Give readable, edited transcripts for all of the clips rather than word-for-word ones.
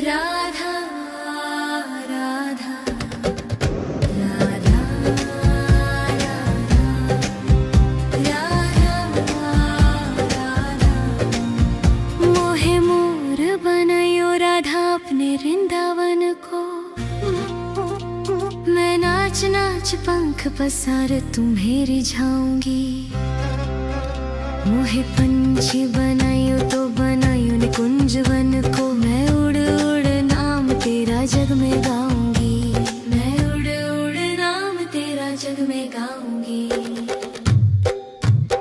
राधा राधा राधा राधा मोहे मोर बनायो राधा अपने वृंदावन को। मैं नाच नाच पंख पसार तुम्हें रिझाऊंगी। मोहे पंछी बनायो तो बनायो निकुंज वन को। मैं उड़ उड़ नाम तेरा जग में गाऊंगी। मैं उड़ उड़ नाम तेरा जग में गाऊंगी।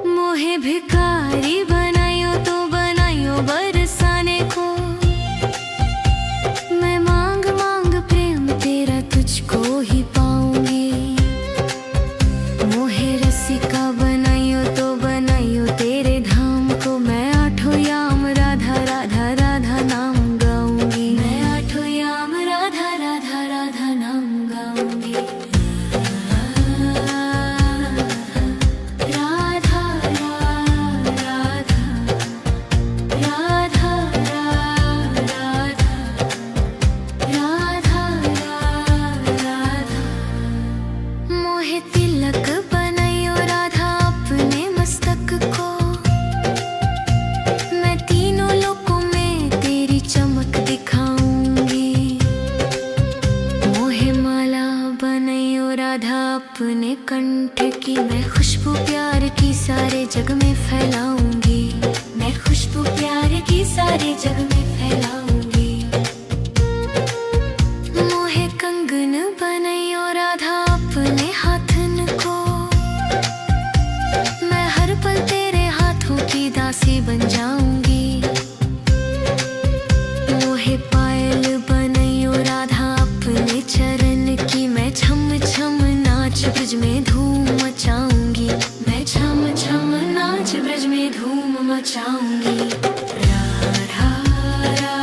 मोहे भिखारी बनायो तो बनायो बरसाने को। मैं मांग मांग प्रेम तेरा तुझको ही पाऊंगी। मोहे रसिका बनायो तो बनायो तेरे धाम को। मैं आठों याम राधा राधा राधा नाम गाऊंगी। मैं आठों याम राधा राधा राधा नाम गाऊंगी। राधा राधा राधा राधा राधा। मोहे तिलक बनायो राधा अपने मस्तक को। मैं तीनों लोकों में तेरी चमक दिखाऊंगी। मोहे माला बनायो राधा अपने कंठ की। मैं खुशबू प्यार की सारे जग में फैलाऊंगी। मैं खुशबू प्यार की सारे जग में फैलाऊंगी। मोहे कंगन बनायो राधा अपने हाथन को। मैं हर पल तेरे हाथों की दासी बन जाऊंगी। मोहे पायल बनायो राधा अपने चरण की। मैं छम छम नाच ब्रज में धूम मचाऊंगी। मैं छम छम नाच ब्रज में धूम मचाऊंगी। राधा राधा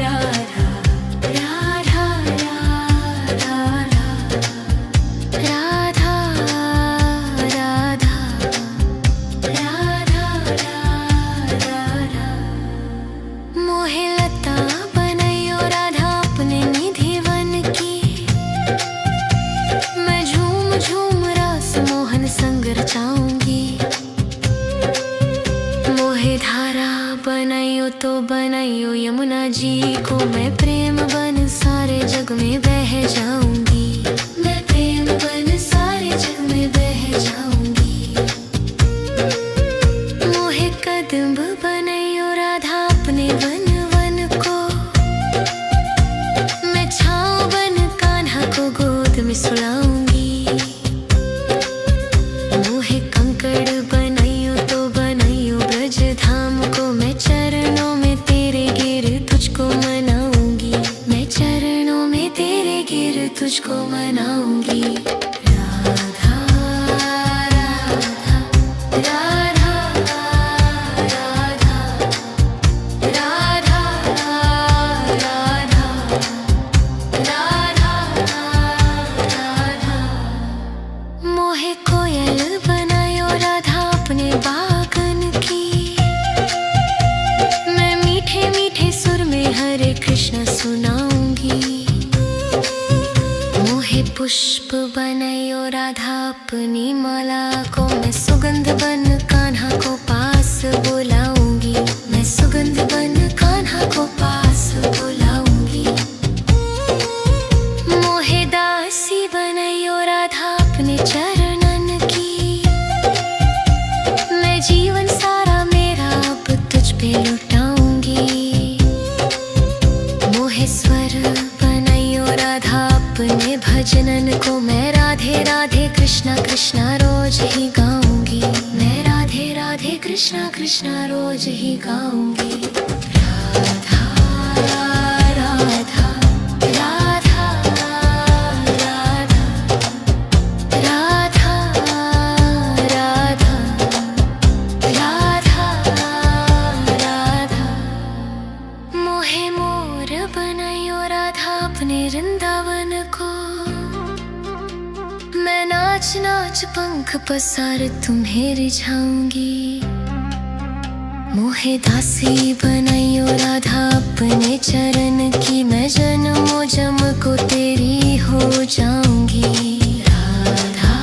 राधा राधा राधा राधा राधा। मोहे लता बनायो राधा अपने निधि वन की। मैं झूम झूम रास मोहन संग रचाऊंगी। मोहे धारा बनायो तो बनायो यमुना जी को। मैं प्रेम बन सारे जग में बह जाऊंगी। मैं प्रेम बन सारे जग में बह जाऊंगी। मोहे कदम्ब बनायो राधा अपने वन वन को। मैं छाँव बन कान्हा को गोद में सुलाऊंगी। मोहे कंकड़ बनायो तो बनायो ब्रज धाम को। मैं चरणों में तेरे गिर तुझको मनाऊंगी। मैं चरणों में तेरे गिर तुझको मनाऊंगी। राधा राधा राधा राधा राधा राधा राधा। मोहे कोयल बनायो राधा अपने बागन की। मैं मीठे मीठे सुर में हरे कृष्ण सुनाऊंगी। मोहे पुष्प बनायो राधा अपनी माला को। मैं सुगंध बन कान्हा को पास बुलाऊंगी। मैं सुगंध बन कान्हा को पास बुलाऊंगी। मोहे दासी बनायो राधा अपने चरणन की। मैं जीवन सारा मेरा अब तुझ पे लुटाऊंगी। मोहे स्वर बनायो राधा अपने भजनन को। मैं राधे राधे कृष्णा कृष्णा रोज ही गाऊंगी। मैं राधे राधे कृष्णा कृष्णा रोज ही गाऊंगी। राधा राधा राधा राधा राधा राधा राधा राधा। मोहे मोर बनायो राधा अपने वृंदावन को। मैं नाच नाच पंख पसार तुम्हें रिझाऊंगी। मोहे दासी बनाइयो राधा अपने चरण की, मैं जन्मों जन्म को तेरी हो जाऊंगी। राधा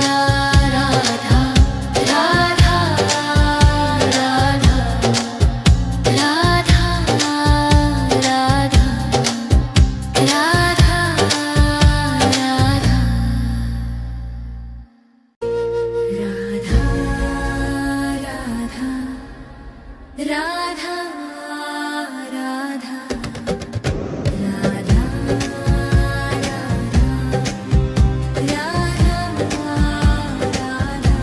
राधा राधा राधा राधा राधा राधा राधा राधा राधा राधा राधा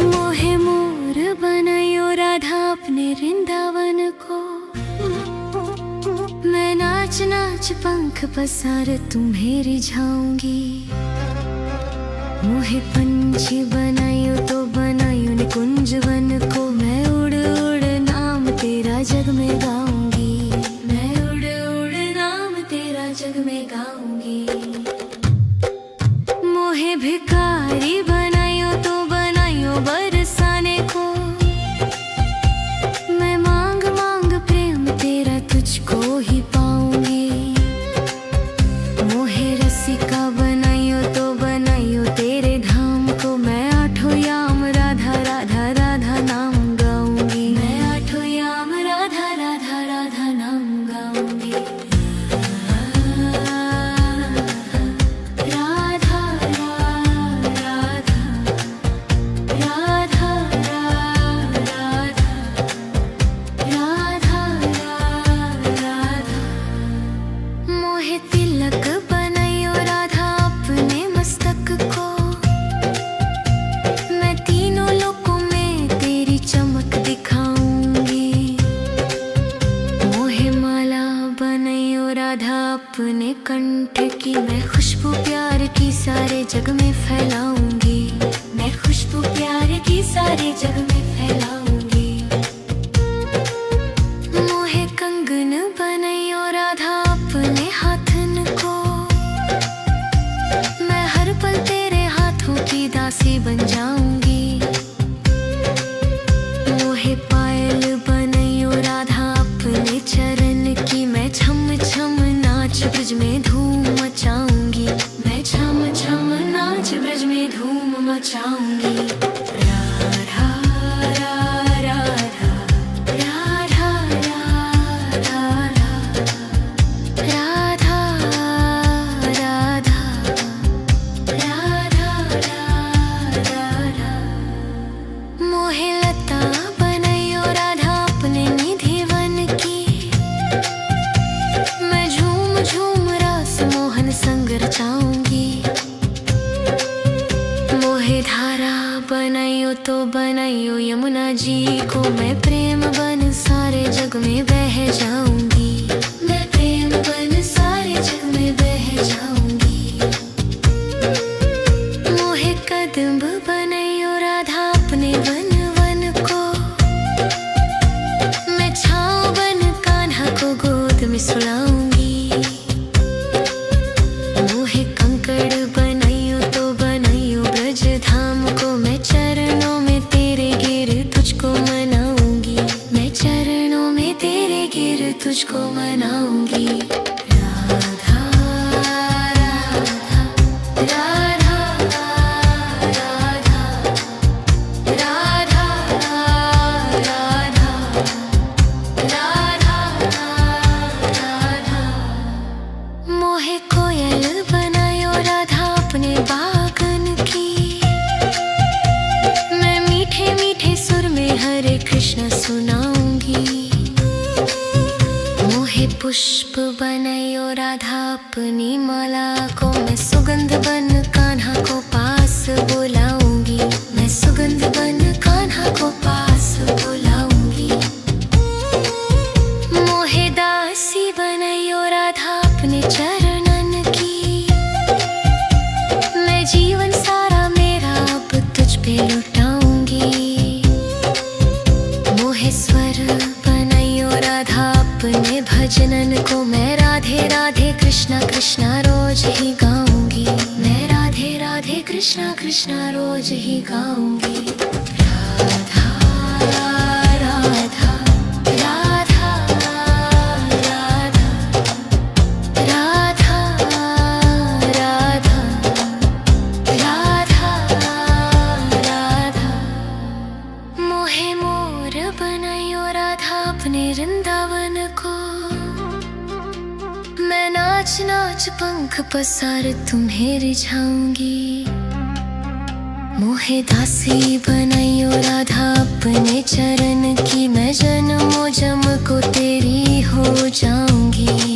मोहे मोर बनायो राधा अपने वृंदावन को, मैं नाच नाच पंख पसार तुम्हें रिझाऊंगी। मोहे पंछी बनायो तो बनायो निकुंज वन को, मैं उड़ उड़ नाम तेरा जग में गाऊंगी। मैं उड़ उड़ नाम तेरा जग में गाऊंगी। मोहे भिखारी बनायो तो बनायो बरसाने को, मैं मांग मांग प्रेम तेरा तुझको ही पाऊंगी। मोहे रसिका बनायो तो बनायो तेरे धाम को, मैं आठों याम राधा राधा राधा नाम गाऊंगी। मैं आठों याम राधा राधा राधा नाम गाऊंगी। राधा राधा राधा राधा राधा मोहे तिलक बनायो राधा अपने मस्तक को, मैं तीनों लोकों में तेरी चमक दिखाऊंगी। मोहे माला बनायो राधा अपने कंठ की, मैं खुशबू प्यार की सारे जग में फैलाऊंगी। मैं खुशबू प्यार की सारे जग में फैलाऊंगी। मोहे कंगन बनायो राधा अपने हाथन को, मैं हर पल तेरे हाथों की दासी बन जाऊंगी। मोहे पायल बनायो राधा अपने चरण की, मैं छम छम नाच ब्रज में धूम मचाऊंगी। मैं छम छम नाच ब्रज में धूम मचाऊंगी। राधा राधा राधा राधा राधा राधा राधा राधा मोहे लता बनायो राधा अपने निधि वन की, मैं झूम झूम रास मोहन संग रचाऊंगी। मोहे धारा बनायो तो बनायो यमुना जी को, मैं प्रेम बन सारे जग में बह जाऊंगी। मैं प्रेम बन सारे जग में बह जाऊंगी। मोहे कदम्ब बनायो राधा अपने वन वन को, मैं छाँव बन कान्हा को गोद में सुलाऊंगी। मोहे कंकड़ बनायो तो बनायो ब्रज धाम को, मैं चरणों में तेरे गिर तुझको मनाऊंगी। मैं चरणों में तेरे गिर तुझको मनाऊंगी। राधा राधा राधा राधा राधा राधा राधा मोहे कोयल बनायो राधा अपने बागन की, मैं मीठे मीठे सुर में हरे कृष्ण सुनाऊंगी। मोहे पुष्प बनायो राधा अपनी माला को, मैं सुगंध बन कान्हा को पास बुलाऊंगी। मैं सुगंध बन कान्हा को पास बुलाऊंगी। मोहे दासी बनायो राधा अपने चरणन की, मैं जीवन सारा मेरा अब तुझ पे लुटाऊंगी। मोहे स्वर बनायो राधा अपने भजनन को, मैं राधे राधे कृष्णा कृष्णा रोज ही गाऊंगी। मैं राधे राधे कृष्णा कृष्णा रोज ही गाऊंगी। राधा नाच नाच पंख पसार तुम्हें रिझाऊंगी। मोहे दासी बनाइयो राधा अपने चरण की, मैं जन्मों जन्म को तेरी हो जाऊंगी।